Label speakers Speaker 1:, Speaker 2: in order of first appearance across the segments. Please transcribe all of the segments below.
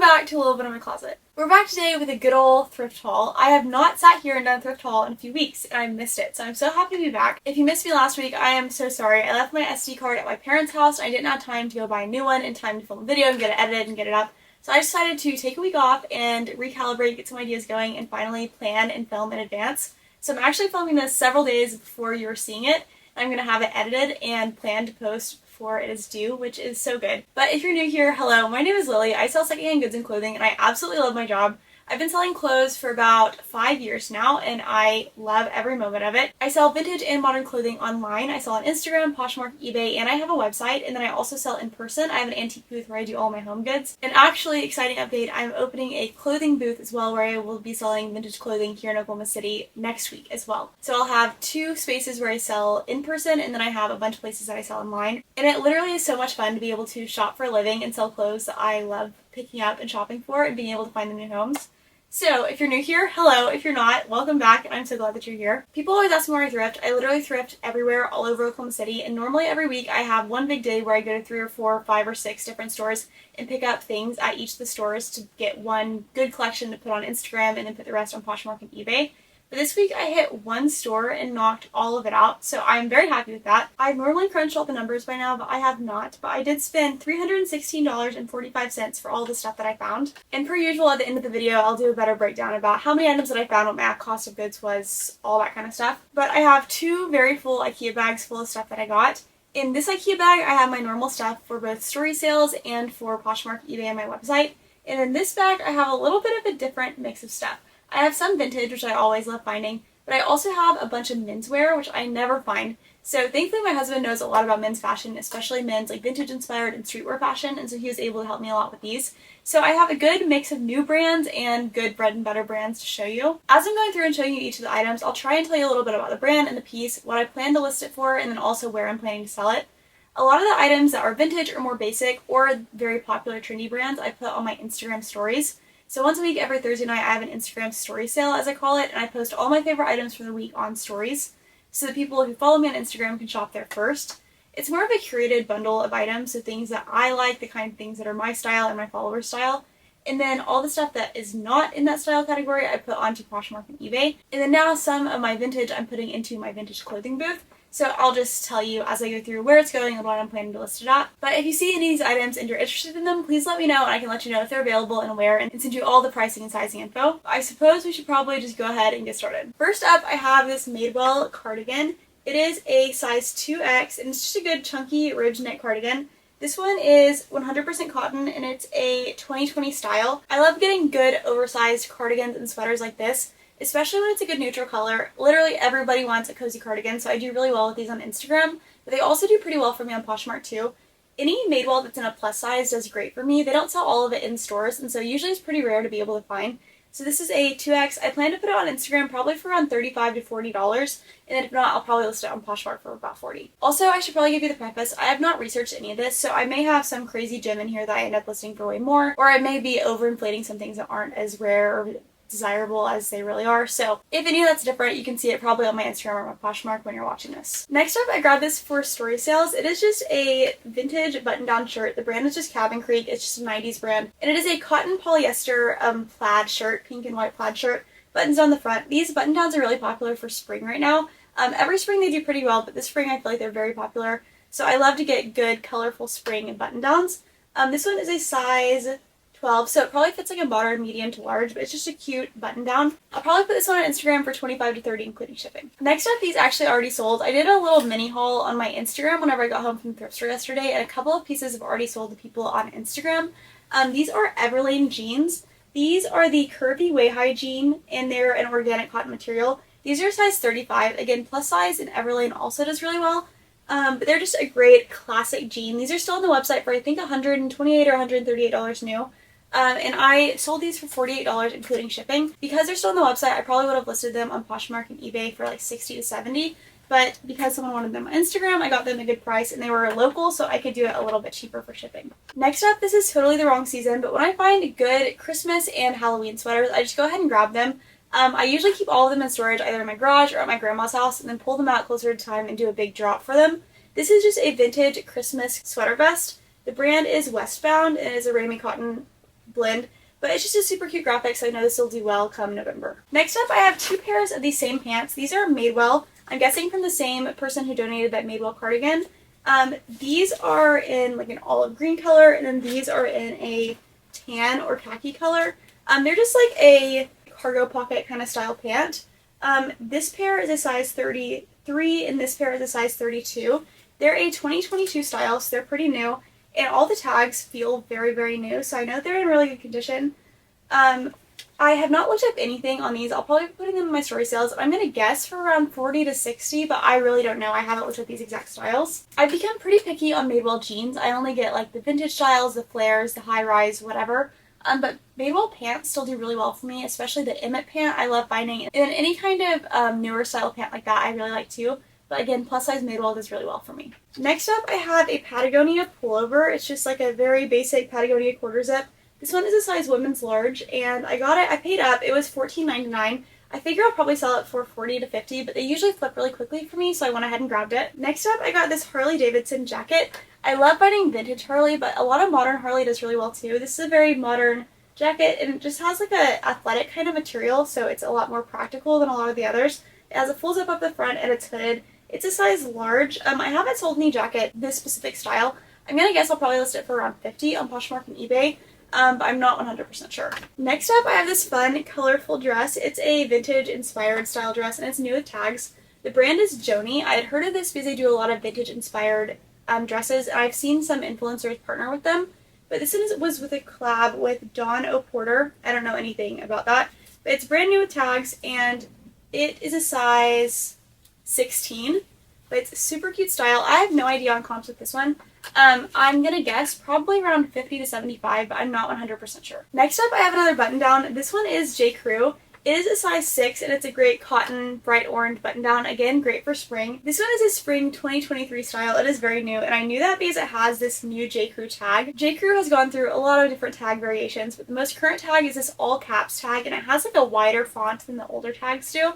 Speaker 1: back to a little bit of my closet. We're back today with a good old thrift haul. I have not sat here and done a thrift haul in a few weeks, and I missed it, so I'm so happy to be back. If you missed me last week, I am so sorry. I left my SD card at my parents' house, and I didn't have time to go buy a new one in time to film a video and get it edited and get it up. So I decided to take a week off and recalibrate, get some ideas going, and finally plan and film in advance. So I'm actually filming this several days before you're seeing it. I'm going to have it edited and planned to post before it is due, which is so good. But if you're new here, hello, my name is Lily. I sell secondhand goods and clothing, and I absolutely love my job. I've been selling clothes for about 5 years now, and I love every moment of it. I sell vintage and modern clothing online. I sell on Instagram, Poshmark, eBay, and I have a website, and then I also sell in person. I have an antique booth where I do all my home goods. And actually, exciting update, I'm opening a clothing booth as well where I will be selling vintage clothing here in Oklahoma City next week as well. So I'll have 2 spaces where I sell in person, and then I have a bunch of places that I sell online. And it literally is so much fun to be able to shop for a living and sell clothes that I love picking up and shopping for and being able to find them new homes. So, if you're new here, hello. If you're not, welcome back, and I'm so glad that you're here. People always ask me where I thrift. I literally thrift everywhere, all over Oklahoma City, and normally every week I have one big day where I go to 3 or 4 or 5 or 6 different stores and pick up things at each of the stores to get one good collection to put on Instagram and then put the rest on Poshmark and eBay. But this week I hit one store and knocked all of it out, so I'm very happy with that. I've normally crunched all the numbers by now, but I have not. But I did spend $316.45 for all the stuff that I found. And per usual, at the end of the video, I'll do a better breakdown about how many items that I found, what my cost of goods was, all that kind of stuff. But I have 2 very full IKEA bags full of stuff that I got. In this IKEA bag, I have my normal stuff for both story sales and for Poshmark, eBay, and my website. And in this bag, I have a little bit of a different mix of stuff. I have some vintage, which I always love finding, but I also have a bunch of menswear, which I never find. So thankfully my husband knows a lot about men's fashion, especially men's like vintage inspired and streetwear fashion, and so he was able to help me a lot with these. So I have a good mix of new brands and good bread and butter brands to show you. As I'm going through and showing you each of the items, I'll try and tell you a little bit about the brand and the piece, what I plan to list it for, and then also where I'm planning to sell it. A lot of the items that are vintage or more basic or very popular trendy brands I put on my Instagram stories. So once a week, every Thursday night, I have an Instagram story sale, as I call it, and I post all my favorite items for the week on stories, so the people who follow me on Instagram can shop there first. It's more of a curated bundle of items, so things that I like, the kind of things that are my style and my followers' style, and then all the stuff that is not in that style category, I put onto Poshmark and eBay. And then now some of my vintage I'm putting into my vintage clothing booth. So I'll just tell you as I go through where it's going and what I'm planning to list it at. But if you see any of these items and you're interested in them, please let me know and I can let you know if they're available and where and send you all the pricing and sizing info. I suppose we should probably just go ahead and get started. First up, I have this Madewell cardigan. It is a size 2X and it's just a good chunky ridge neck cardigan. This one is 100% cotton and it's a 2020 style. I love getting good oversized cardigans and sweaters like this, especially when it's a good neutral color. Literally everybody wants a cozy cardigan, so I do really well with these on Instagram, but they also do pretty well for me on Poshmark too. Any Madewell that's in a plus size does great for me. They don't sell all of it in stores, and so usually it's pretty rare to be able to find. So this is a 2X. I plan to put it on Instagram probably for around $35 to $40, and then if not, I'll probably list it on Poshmark for about $40. Also, I should probably give you the preface. I have not researched any of this, so I may have some crazy gem in here that I end up listing for way more, or I may be overinflating some things that aren't as rare or desirable as they really are. So if any of that's different, you can see it probably on my Instagram or my Poshmark when you're watching this. Next up, I grabbed this for story sales. It is just a vintage button-down shirt. The brand is just Cabin Creek. It's just a 90s brand. And it is a cotton polyester plaid shirt, pink and white plaid shirt, buttons on the front. These button-downs are really popular for spring right now. Every spring they do pretty well, but this spring I feel like they're very popular. So I love to get good, colorful spring button-downs. This one is a size 12, so it probably fits like a moderate, medium to large, but it's just a cute button down. I'll probably put this one on Instagram for $25 to $30, including shipping. Next up, these actually already sold. I did a little mini haul on my Instagram whenever I got home from the thrift store yesterday, and a couple of pieces have already sold to people on Instagram. These are Everlane jeans. These are the curvy way-high jean, and they're an organic cotton material. These are size 35, again plus size, and Everlane also does really well. But they're just a great classic jean. These are still on the website for I think $128 or $138 new. And I sold these for $48, including shipping. Because they're still on the website, I probably would have listed them on Poshmark and eBay for like $60 to $70. But because someone wanted them on Instagram, I got them a good price, and they were local, so I could do it a little bit cheaper for shipping. Next up, this is totally the wrong season, but when I find good Christmas and Halloween sweaters, I just go ahead and grab them. I usually keep all of them in storage, either in my garage or at my grandma's house, and then pull them out closer to time and do a big drop for them. This is just a vintage Christmas sweater vest. The brand is Westbound, and it is a Rami cotton blend. But it's just a super cute graphic, so I know this will do well come November. Next up, I have 2 pairs of these same pants. These are Madewell. I'm guessing from the same person who donated that Madewell cardigan. These are in like an olive green color, and then these are in a tan or khaki color. They're just like a cargo pocket kind of style pant. This pair is a size 33, and this pair is a size 32. They're a 2022 style, so they're pretty new. And all the tags feel very, very new, so I know they're in really good condition. I have not looked up anything on these. I'll probably be putting them in my story sales. I'm going to guess for around 40 to 60, but I really don't know. I haven't looked at these exact styles. I've become pretty picky on Madewell jeans. I only get like the vintage styles, the flares, the high-rise, whatever. But Madewell pants still do really well for me, especially the Emmett pant I love finding. And any kind of newer style pant like that I really like too. But again, plus size Madewell does really well for me. Next up, I have a Patagonia pullover. It's just like a very basic Patagonia quarter zip. This one is a size women's large, and I got it, I paid up. It was $14.99. I figure I'll probably sell it for $40 to $50, but they usually flip really quickly for me, so I went ahead and grabbed it. Next up, I got this Harley Davidson jacket. I love finding vintage Harley, but a lot of modern Harley does really well too. This is a very modern jacket, and it just has like a athletic kind of material, so it's a lot more practical than a lot of the others. It has a full zip up the front, and it's hooded. It's a size large. I haven't sold any jacket this specific style. I'm gonna guess I'll probably list it for around $50 on Poshmark and eBay, but I'm not 100% sure. Next up, I have this fun, colorful dress. It's a vintage-inspired style dress, and it's new with tags. The brand is Joni. I had heard of this because they do a lot of vintage-inspired dresses, and I've seen some influencers partner with them, but this was with a collab with Dawn O'Porter. I don't know anything about that, but it's brand new with tags, and it is a size 16, but it's a super cute style. I have no idea on comps with this one. I'm gonna guess probably around 50 to 75, but I'm not 100% sure. Next up, I have another button down. This one is J. Crew. It is a size 6, and it's a great cotton, bright orange button down. Again, great for spring. This one is a spring 2023 style. It is very new, and I knew that because it has this new J. Crew tag. J. Crew has gone through a lot of different tag variations, but the most current tag is this all caps tag, and it has like a wider font than the older tags do.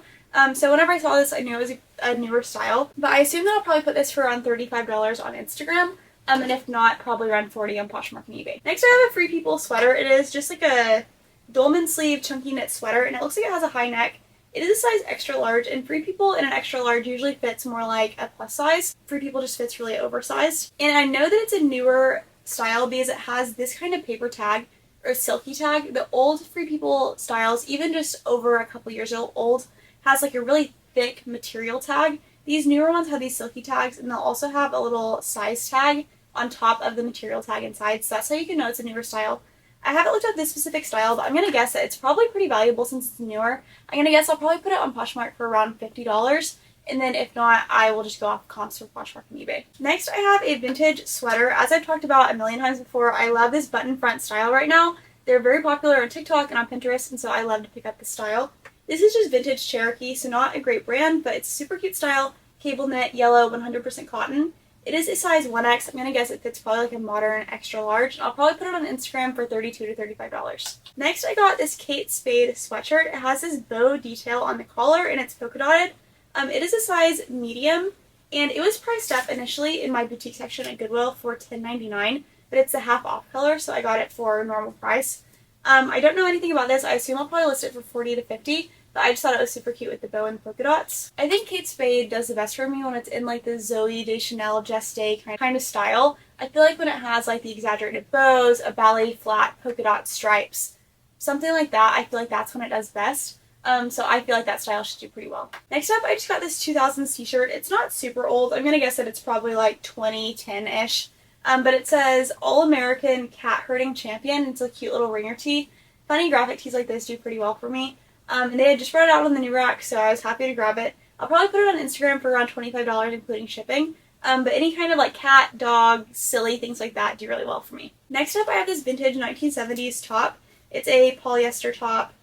Speaker 1: So whenever I saw this, I knew it was a newer style, but I assume that I'll probably put this for around $35 on Instagram, and if not, probably around $40 on Poshmark and eBay. Next, I have a Free People sweater. It is just like a dolman sleeve chunky knit sweater, and it looks like it has a high neck. It is a size extra large, and Free People in an extra large usually fits more like a plus size. Free People just fits really oversized. And I know that it's a newer style because it has this kind of paper tag, or silky tag. The old Free People styles, even just over a couple years old, has like a really thick material tag. These newer ones have these silky tags, and they'll also have a little size tag on top of the material tag inside, so that's how you can know it's a newer style. I haven't looked at this specific style, but I'm going to guess that it's probably pretty valuable since it's newer. I'm going to guess I'll probably put it on Poshmark for around $50, and then if not, I will just go off comps for Poshmark and eBay. Next, I have a vintage sweater. As I've talked about a million times before, I love this button front style right now. They're very popular on TikTok and on Pinterest, and so I love to pick up this style. This is just vintage Cherokee, so not a great brand, but it's a super cute style, cable knit, yellow, 100% cotton. It is a size 1X. I'm going to guess it fits probably like a modern extra large. I'll probably put it on Instagram for $32 to $35. Next, I got this Kate Spade sweatshirt. It has this bow detail on the collar, and it's polka dotted. It is a size medium, and it was priced up initially in my boutique section at Goodwill for $10.99, but it's a half off color, so I got it for normal price. I don't know anything about this. I assume I'll probably list it for $40 to $50, but I just thought it was super cute with the bow and the polka dots. I think Kate Spade does the best for me when it's in like the Zooey Deschanel Geste kind of style. I feel like when it has like the exaggerated bows, a ballet flat, polka dot stripes, something like that, I feel like that's when it does best. So I feel like that style should do pretty well. Next up, I just got this 2000s t-shirt. It's not super old. I'm going to guess that it's probably like 2010-ish. But it says All-American Cat Herding Champion. It's a cute little ringer tee. Funny graphic tees like this do pretty well for me. And they had just brought it out on the new rack, so I was happy to grab it. I'll probably put it on Instagram for around $25, including shipping. But any kind of like cat, dog, silly things like that do really well for me. Next up, I have this vintage 1970s top. It's a polyester top.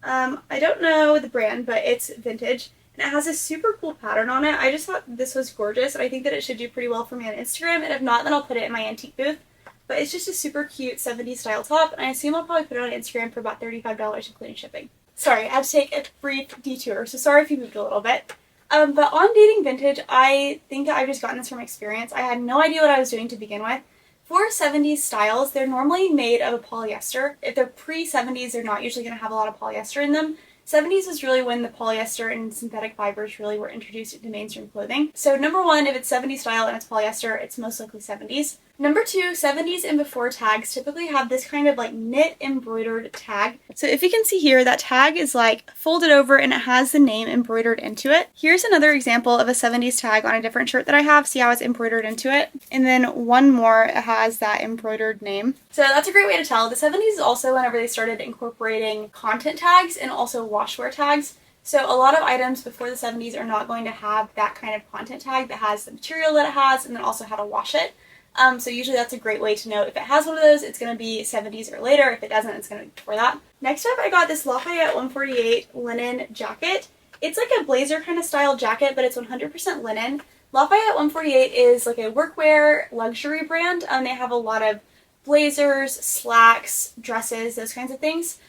Speaker 1: I don't know the brand, but it's vintage. And it has this super cool pattern on it. I just thought this was gorgeous, and I think that it should do pretty well for me on Instagram. And if not, then I'll put it in my antique booth. But it's just a super cute 70s style top, and I assume I'll probably put it on Instagram for about $35, including shipping. Sorry, I had to take a brief detour, so sorry if you moved a little bit. But on Dating Vintage, I think that I've just gotten this from experience. I had no idea what I was doing to begin with. For 70s styles, they're normally made of a polyester. If they're pre-70s, they're not usually going to have a lot of polyester in them. 70s is really when the polyester and synthetic fibers really were introduced into mainstream clothing. So number one, if it's 70s style and it's polyester, it's most likely 70s. Number two, 70s and before tags typically have this kind of like knit embroidered tag. So if you can see here, that tag is like folded over and it has the name embroidered into it. Here's another example of a 70s tag on a different shirt that I have. See how it's embroidered into it? And then one more, it has that embroidered name. So that's a great way to tell. The 70s is also whenever they started incorporating content tags and also washwear tags. So a lot of items before the 70s are not going to have that kind of content tag that has the material that it has and then also how to wash it. So usually that's a great way to know if it has one of those, it's going to be 70s or later. If it doesn't, it's going to be before that. Next up, I got this Lafayette 148 linen jacket. It's like a blazer kind of style jacket, but it's 100% linen. Lafayette 148 is like a workwear luxury brand. They have a lot of blazers, slacks, dresses, those kinds of things.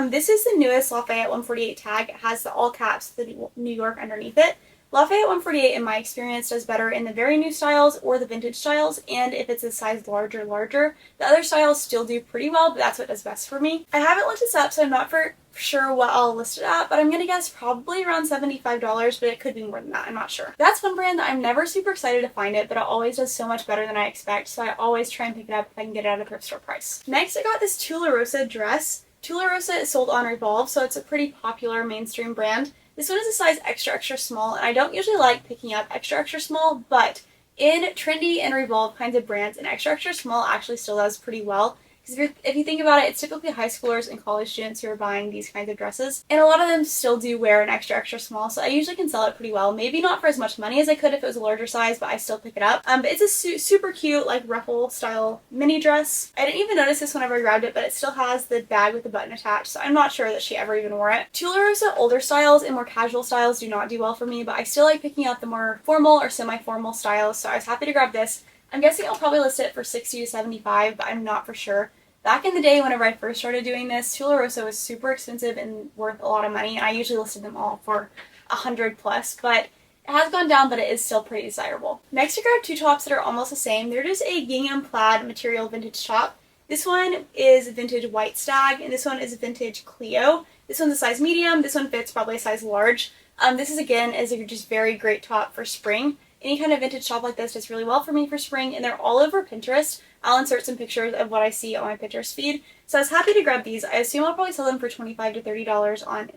Speaker 1: This is the newest Lafayette 148 tag. It has the all caps, the New York underneath it. Lafayette 148, in my experience, does better in the very new styles or the vintage styles, and if it's a size larger. The other styles still do pretty well, but that's what does best for me. I haven't looked this up, so I'm not for sure what I'll list it at, but I'm gonna guess probably around $75, but it could be more than that, I'm not sure. That's one brand that I'm never super excited to find it, but it always does so much better than I expect, so I always try and pick it up if I can get it at a thrift store price. Next, I got this Tularosa dress. Tularosa is sold on Revolve, so it's a pretty popular mainstream brand. This one is a size extra, extra small, and I don't usually like picking up extra, extra small, but in trendy and Revolve kinds of brands, an extra, extra small actually still does pretty well. Because if you think about it, it's typically high schoolers and college students who are buying these kinds of dresses. And a lot of them still do wear an extra, extra small, so I usually can sell it pretty well. Maybe not for as much money as I could if it was a larger size, but I still pick it up. But it's a super cute, like, ruffle style mini dress. I didn't even notice this whenever I grabbed it, but it still has the bag with the button attached, so I'm not sure that she ever even wore it. Tularosa older styles and more casual styles do not do well for me, but I still like picking up the more formal or semi-formal styles, so I was happy to grab this. I'm guessing I'll probably list it for $60 to $75, but I'm not for sure. Back in the day, whenever I first started doing this, Tularosa was super expensive and worth a lot of money, and I usually listed them all for $100 plus, but it has gone down, but it is still pretty desirable. Next, I grabbed two tops that are almost the same. They're just a gingham plaid material vintage top. This one is vintage white stag, and this one is vintage Clio. This one's a size medium. This one fits probably a size large. This is a just very great top for spring. Any kind of vintage top like this does really well for me for spring, and they're all over Pinterest. I'll insert some pictures of what I see on my Pinterest feed. So I was happy to grab these. I assume I'll probably sell them for $25 to $30 on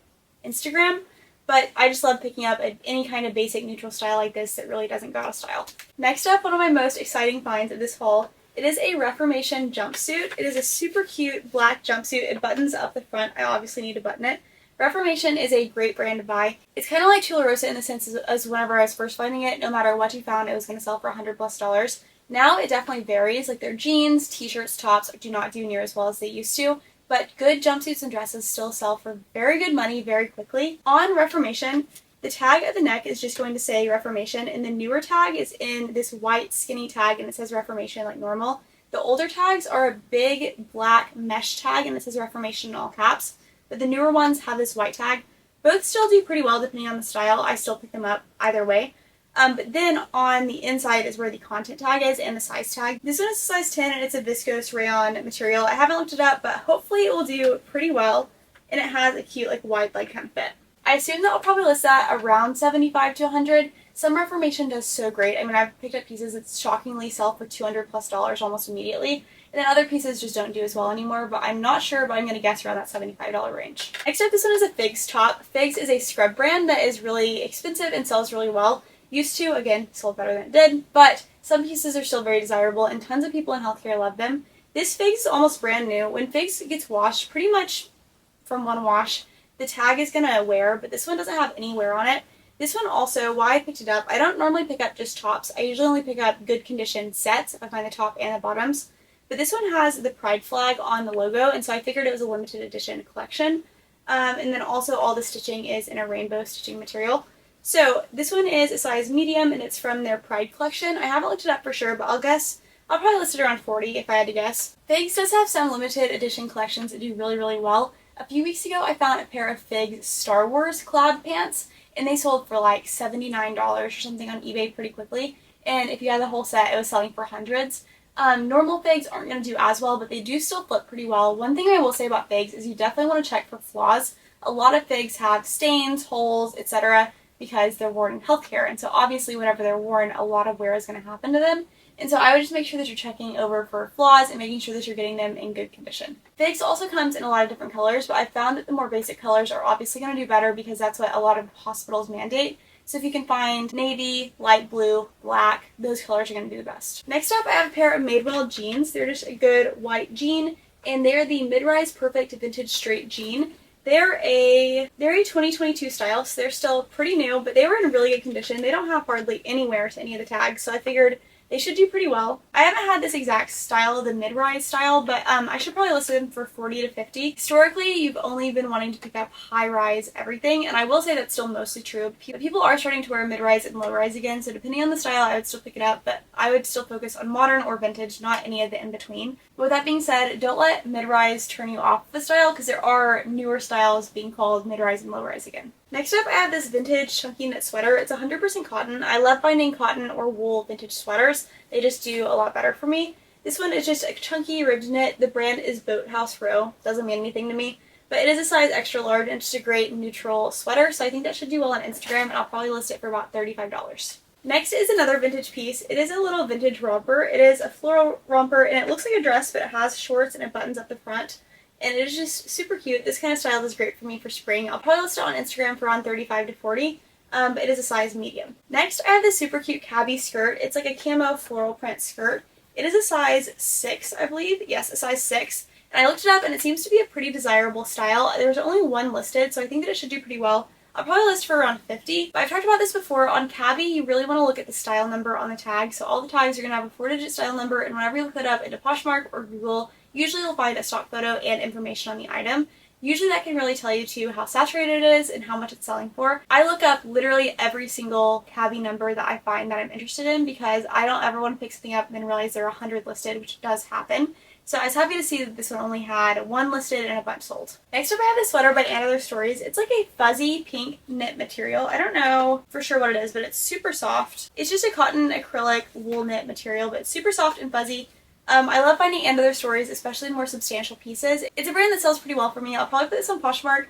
Speaker 1: Instagram, but I just love picking up any kind of basic neutral style like this that really doesn't go out of style. Next up, one of my most exciting finds of this haul. It is a Reformation jumpsuit. It is a super cute black jumpsuit. It buttons up the front. I obviously need to button it. Reformation is a great brand to buy. It's kind of like Tularosa in the sense as whenever I was first finding it, no matter what you found, it was going to sell for $100 plus. Now it definitely varies, like their jeans, t-shirts, tops do not do near as well as they used to, but good jumpsuits and dresses still sell for very good money very quickly. On Reformation, the tag at the neck is just going to say Reformation, and the newer tag is in this white skinny tag and it says Reformation like normal. The older tags are a big black mesh tag and it says Reformation in all caps. But the newer ones have this white tag. Both still do pretty well depending on the style. I still pick them up either way. But then on the inside is where the content tag is and the size tag. This one is a size 10 and it's a viscose rayon material. I haven't looked it up, but hopefully it will do pretty well. And it has a cute like wide leg kind of fit. I assume that I'll probably list that around $75 to $100. Some Reformation does so great. I mean, I've picked up pieces that shockingly sell for $200 plus almost immediately. And then other pieces just don't do as well anymore, but I'm not sure, but I'm going to guess around that $75 range. Next up, this one is a Figs top. Figs is a scrub brand that is really expensive and sells really well. Used to, again, sold better than it did, but some pieces are still very desirable and tons of people in healthcare love them. This Figs is almost brand new. When Figs gets washed, pretty much from one wash, the tag is going to wear, but this one doesn't have any wear on it. This one also, why I picked it up, I don't normally pick up just tops. I usually only pick up good condition sets if I find the top and the bottoms. But this one has the pride flag on the logo, and so I figured it was a limited edition collection. And then also all the stitching is in a rainbow stitching material. So this one is a size medium, and it's from their pride collection. I haven't looked it up for sure, but I'll probably list it around $40 if I had to guess. Figs does have some limited edition collections that do really, really well. A few weeks ago, I found a pair of Figs Star Wars collab pants, and they sold for like $79 or something on eBay pretty quickly. And if you had the whole set, it was selling for hundreds. Normal figs aren't going to do as well, but they do still flip pretty well. One thing I will say about figs is you definitely want to check for flaws. A lot of figs have stains, holes, etc. because they're worn in healthcare, and so obviously whenever they're worn, a lot of wear is going to happen to them. And so I would just make sure that you're checking over for flaws and making sure that you're getting them in good condition. Figs also comes in a lot of different colors, but I found that the more basic colors are obviously going to do better because that's what a lot of hospitals mandate. So if you can find navy, light blue, black, those colors are going to be the best. Next up, I have a pair of Madewell jeans. They're just a good white jean, and they're the mid-rise perfect vintage straight jean. They're a 2022 style, so they're still pretty new, but they were in really good condition. They don't have hardly any wear to any of the tags, so I figured they should do pretty well. I haven't had this exact style, the mid-rise style, but I should probably list them for $40 to $50. Historically, you've only been wanting to pick up high-rise everything, and I will say that's still mostly true. People are starting to wear mid-rise and low-rise again, so depending on the style, I would still pick it up, but I would still focus on modern or vintage, not any of the in-between. But with that being said, don't let mid-rise turn you off the style, because there are newer styles being called mid-rise and low-rise again. Next up, I have this vintage chunky knit sweater. It's 100% cotton. I love finding cotton or wool vintage sweaters. They just do a lot better for me. This one is just a chunky ribbed knit. The brand is Boathouse Row. Doesn't mean anything to me, but it is a size extra large and just a great neutral sweater, so I think that should do well on Instagram, and I'll probably list it for about $35. Next is another vintage piece. It is a little vintage romper. It is a floral romper, and it looks like a dress, but it has shorts and it buttons up the front. And it is just super cute. This kind of style is great for me for spring. I'll probably list it on Instagram for around $35 to $40, but it is a size medium. Next, I have this super cute cabbie skirt. It's like a camo floral print skirt. It is a size 6, I believe. Yes, a size 6. And I looked it up, and it seems to be a pretty desirable style. There's only one listed, so I think that it should do pretty well. I'll probably list for around $50. But I've talked about this before. On cabbie, you really want to look at the style number on the tag. So all the tags are going to have a 4-digit style number, and whenever you look that up into Poshmark or Google, usually you'll find a stock photo and information on the item. Usually that can really tell you too how saturated it is and how much it's selling for. I look up literally every single cabbie number that I find that I'm interested in because I don't ever want to pick something up and then realize there are 100 listed, which does happen. So I was happy to see that this one only had 1 listed and a bunch sold. Next up, I have this sweater by Other Stories. It's like a fuzzy pink knit material. I don't know for sure what it is, but it's super soft. It's just a cotton acrylic wool knit material, but it's super soft and fuzzy. I love finding Other Stories, especially in more substantial pieces. It's a brand that sells pretty well for me. I'll probably put this on Poshmark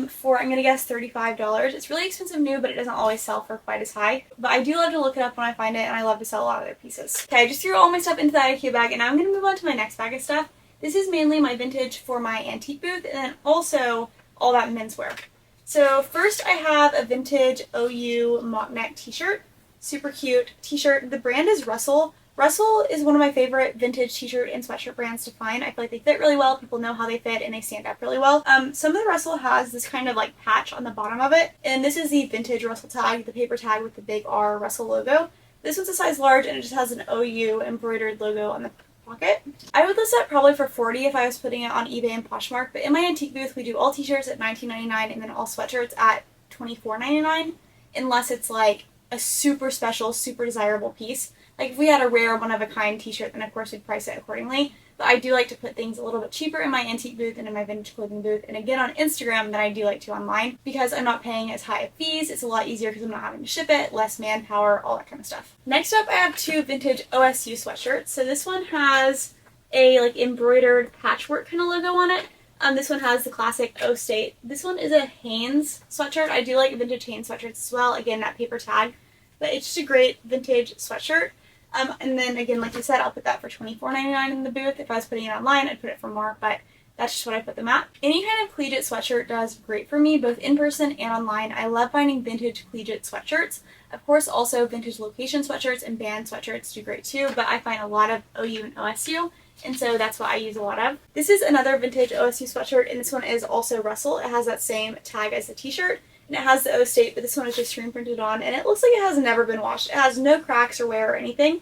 Speaker 1: for, I'm going to guess, $35. It's really expensive new, but it doesn't always sell for quite as high. But I do love to look it up when I find it, and I love to sell a lot of their pieces. Okay, I just threw all my stuff into the IKEA bag, and now I'm going to move on to my next bag of stuff. This is mainly my vintage for my antique booth, and then also all that menswear. So first I have a vintage OU mock neck t-shirt. Super cute t-shirt. The brand is Russell. Russell is one of my favorite vintage t-shirt and sweatshirt brands to find. I feel like they fit really well, people know how they fit, and they stand up really well. Some of the Russell has this kind of like patch on the bottom of it, and this is the vintage Russell tag, the paper tag with the big R Russell logo. This one's a size large, and it just has an OU embroidered logo on the pocket. I would list that probably for $40 if I was putting it on eBay and Poshmark, but in my antique booth we do all t-shirts at $19.99 and then all sweatshirts at $24.99, unless it's like a super special, super desirable piece. Like if we had a rare one-of-a-kind t-shirt, then of course we'd price it accordingly. But I do like to put things a little bit cheaper in my antique booth and in my vintage clothing booth, and again on Instagram than I do like to online, because I'm not paying as high of fees. It's a lot easier because I'm not having to ship it, less manpower, all that kind of stuff. Next up, I have 2 vintage OSU sweatshirts. So this one has a like embroidered patchwork kind of logo on it. This one has the classic O State. This one is a Hanes sweatshirt. I do like vintage Hanes sweatshirts as well. Again, that paper tag, but it's just a great vintage sweatshirt. And then again, like I said, I'll put that for $24.99 in the booth. If I was putting it online, I'd put it for more, but that's just what I put them at. Any kind of collegiate sweatshirt does great for me, both in person and online. I love finding vintage collegiate sweatshirts. Of course, also vintage location sweatshirts and band sweatshirts do great too, but I find a lot of OU and OSU, and so that's what I use a lot of. This is another vintage OSU sweatshirt, and this one is also Russell. It has that same tag as the t-shirt, and it has the O State, but this one is just screen printed on, and it looks like it has never been washed. It has no cracks or wear or anything.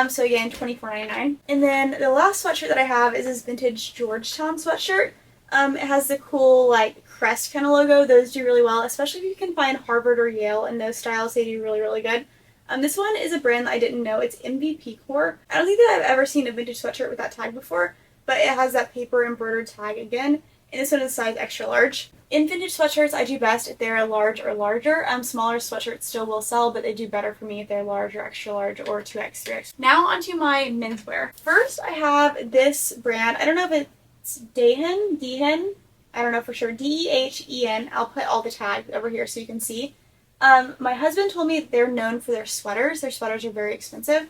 Speaker 1: So again, $24.99. And then the last sweatshirt that I have is this vintage Georgetown sweatshirt. It has the cool like crest kind of logo. Those do really well, especially if you can find Harvard or Yale in those styles. They do really, really good. This one is a brand that I didn't know. It's MVP Core. I don't think that I've ever seen a vintage sweatshirt with that tag before, but it has that paper embroidered tag again. and this one is size extra large. In vintage sweatshirts, I do best if they're large or larger. Smaller sweatshirts still will sell, but they do better for me if they're large or extra large or 2X, 3X. Now onto my menswear. First, I have this brand. I don't know if it's Dehen. I don't know for sure. Dehen. I'll put all the tags over here so you can see. My husband told me they're known for their sweaters. Their sweaters are very expensive.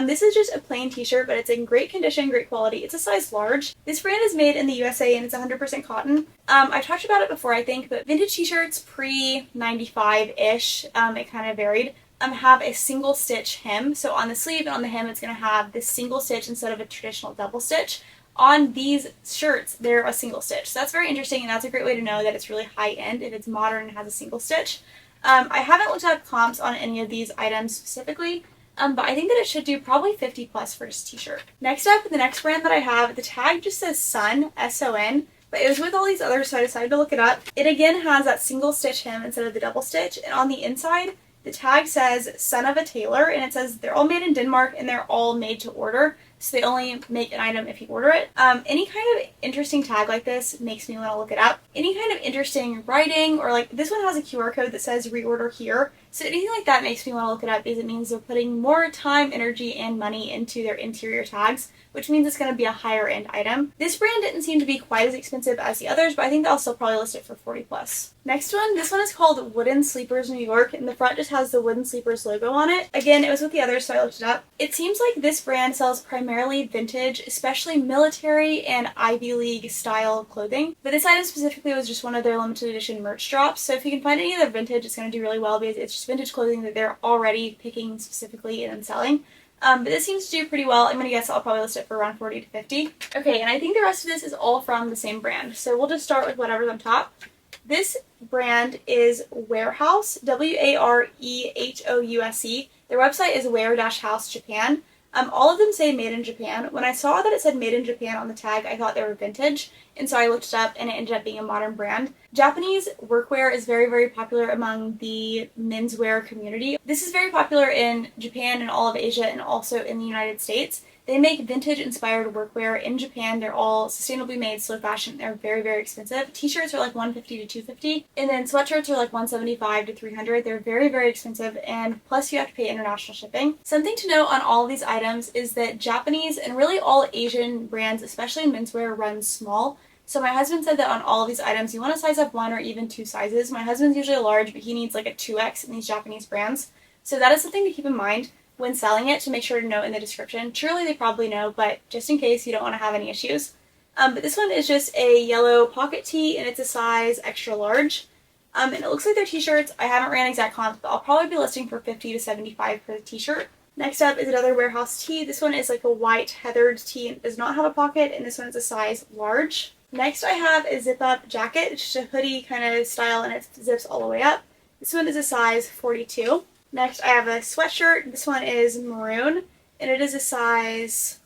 Speaker 1: This is just a plain t-shirt, but it's in great condition, great quality. It's a size large. This brand is made in the USA and it's 100% cotton. I talked about it before, I think, but vintage t-shirts pre-95-ish, it kind of varied, have a single stitch hem. So on the sleeve and on the hem, it's going to have this single stitch instead of a traditional double stitch. On these shirts, they're a single stitch. So that's very interesting, and that's a great way to know that it's really high end if it's modern and has a single stitch. I haven't looked up comps on any of these items specifically, but I think that it should do probably 50 plus for this t-shirt. Next up, the next brand that I have, the tag just says Sun, S-O-N, but it was with all these others, so I decided to look it up. It again has that single stitch hem instead of the double stitch, and on the inside, the tag says Son of a Tailor, and it says they're all made in Denmark and they're all made to order. So they only make an item if you order it. Any kind of interesting tag like this makes me want to look it up. Any kind of interesting writing, or like this one has a QR code that says reorder here. So anything like that makes me want to look it up because it means they're putting more time, energy, and money into their interior tags, which means it's going to be a higher end item. This brand didn't seem to be quite as expensive as the others, but I think I'll still probably list it for 40 plus. Next one, this one is called Wooden Sleepers New York, and the front just has the Wooden Sleepers logo on it. Again, it was with the others, so I looked it up. It seems like this brand sells primarily vintage, especially military and Ivy League style clothing. But this item specifically was just one of their limited edition merch drops, so if you can find any of their vintage, it's going to do really well because it's just vintage clothing that they're already picking specifically and selling. But this seems to do pretty well. I'm going to guess I'll probably list it for around 40 to 50. Okay, and I think the rest of this is all from the same brand. So we'll just start with whatever's on top. This brand is Warehouse, W-A-R-E-H-O-U-S-E. Their website is Wear-House Japan. All of them say made in Japan. When I saw that it said made in Japan on the tag, I thought they were vintage, and so I looked it up and it ended up being a modern brand. Japanese workwear is very, very popular among the menswear community. This is very popular in Japan and all of Asia and also in the United States. They make vintage-inspired workwear in Japan. They're all sustainably made, slow fashion. They're very, very expensive. T-shirts are like $150 to $250, and then sweatshirts are like $175 to $300. They're very, very expensive, and plus you have to pay international shipping. Something to note on all of these items is that Japanese and really all Asian brands, especially in menswear, run small. So my husband said that on all of these items, you want to size up 1 or even 2 sizes. My husband's usually a large, but he needs like a 2X in these Japanese brands. So that is something to keep in mind when selling it, to make sure to note in the description. Surely they probably know, but just in case you don't want to have any issues. But this one is just a yellow pocket tee, and it's a size extra large. And it looks like their t-shirts, I haven't ran exact comps, but I'll probably be listing for 50 to 75 for the t-shirt. Next up is another Warehouse tee. This one is like a white heathered tee and does not have a pocket, and this one is a size large. Next I have a zip-up jacket. It's just a hoodie kind of style, and it zips all the way up. This one is a size 42. Next, I have a sweatshirt. This one is maroon, and it is a size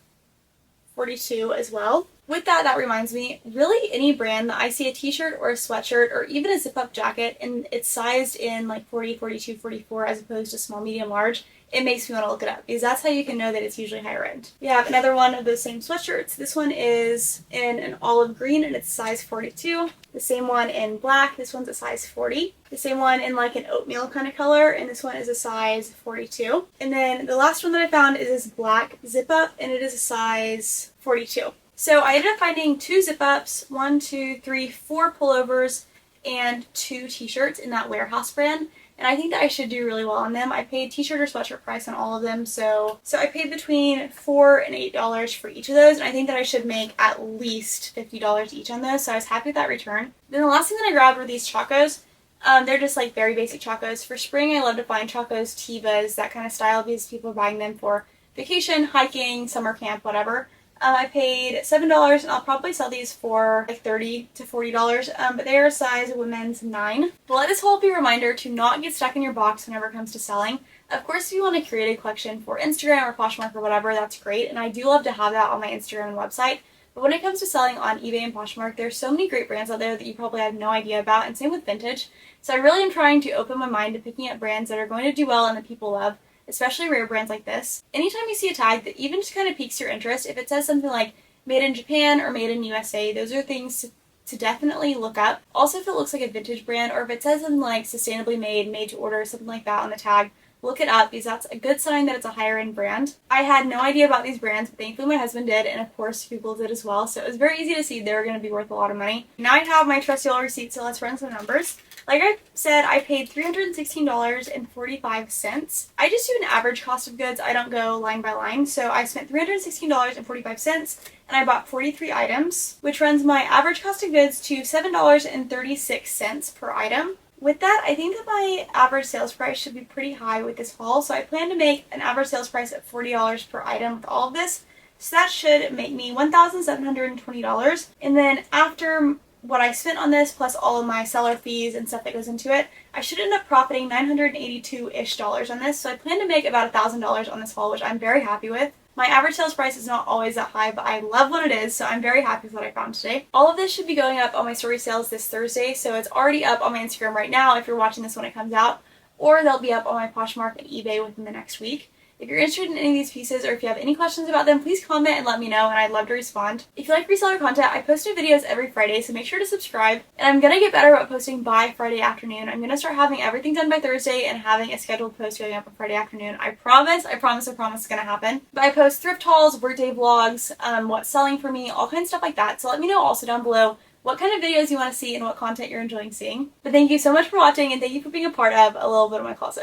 Speaker 1: 42 as well. With that, that reminds me, really any brand that I see a t-shirt or a sweatshirt or even a zip-up jacket and it's sized in like 40, 42, 44 as opposed to small, medium, large, it makes me want to look it up because that's how you can know that it's usually higher end. We have another one of those same sweatshirts. This one is in an olive green and it's size 42. The same one in black. This one's a size 40. The same one in like an oatmeal kind of color, and this one is a size 42. And then the last one that I found is this black zip up, and it is a size 42. So I ended up finding 2 zip ups, 1, 2, 3, 4 pullovers, and 2 t-shirts in that Warehouse brand. And I think that I should do really well on them. I paid t-shirt or sweatshirt price on all of them, so I paid between $4 and $8 for each of those, and I think that I should make at least $50 each on those, so I was happy with that return. Then the last thing that I grabbed were these chacos. They're just like very basic chacos. For spring, I love to find chacos, Tevas, that kind of style, because people are buying them for vacation, hiking, summer camp, whatever. I paid $7, and I'll probably sell these for like $30 to $40, but they are a size women's 9. But let this haul be a reminder to not get stuck in your box whenever it comes to selling. Of course, if you want to create a collection for Instagram or Poshmark or whatever, that's great, and I do love to have that on my Instagram and website. But when it comes to selling on eBay and Poshmark, there's so many great brands out there that you probably have no idea about, and same with vintage. So I really am trying to open my mind to picking up brands that are going to do well and that people love, especially rare brands like this. Anytime you see a tag that even just kind of piques your interest, if it says something like made in Japan or made in USA, those are things to definitely look up. Also, if it looks like a vintage brand or if it says something like sustainably made, made to order, something like that on the tag, look it up because that's a good sign that it's a higher end brand. I had no idea about these brands, but thankfully my husband did, and of course Google did as well, so it was very easy to see they were going to be worth a lot of money. Now I have my trusty old receipt, so let's run some numbers. Like I said, I paid $316.45. I just do an average cost of goods. I don't go line by line. So I spent $316.45 and I bought 43 items, which runs my average cost of goods to $7.36 per item. With that, I think that my average sales price should be pretty high with this haul. So I plan to make an average sales price of $40 per item with all of this. So that should make me $1,720. And then after what I spent on this, plus all of my seller fees and stuff that goes into it, I should end up profiting $982-ish on this. So I plan to make about $1,000 on this haul, which I'm very happy with. My average sales price is not always that high, but I love what it is, so I'm very happy with what I found today. All of this should be going up on my story sales this Thursday, so it's already up on my Instagram right now if you're watching this when it comes out, or they'll be up on my Poshmark and eBay within the next week. If you're interested in any of these pieces or if you have any questions about them, please comment and let me know, and I'd love to respond. If you like reseller content, I post new videos every Friday, so make sure to subscribe. And I'm going to get better about posting by Friday afternoon. I'm going to start having everything done by Thursday and having a scheduled post going up on Friday afternoon. I promise it's going to happen. But I post thrift hauls, workday vlogs, what's selling for me, all kinds of stuff like that. So let me know also down below what kind of videos you want to see and what content you're enjoying seeing. But thank you so much for watching, and thank you for being a part of A Little Bit of My Closet.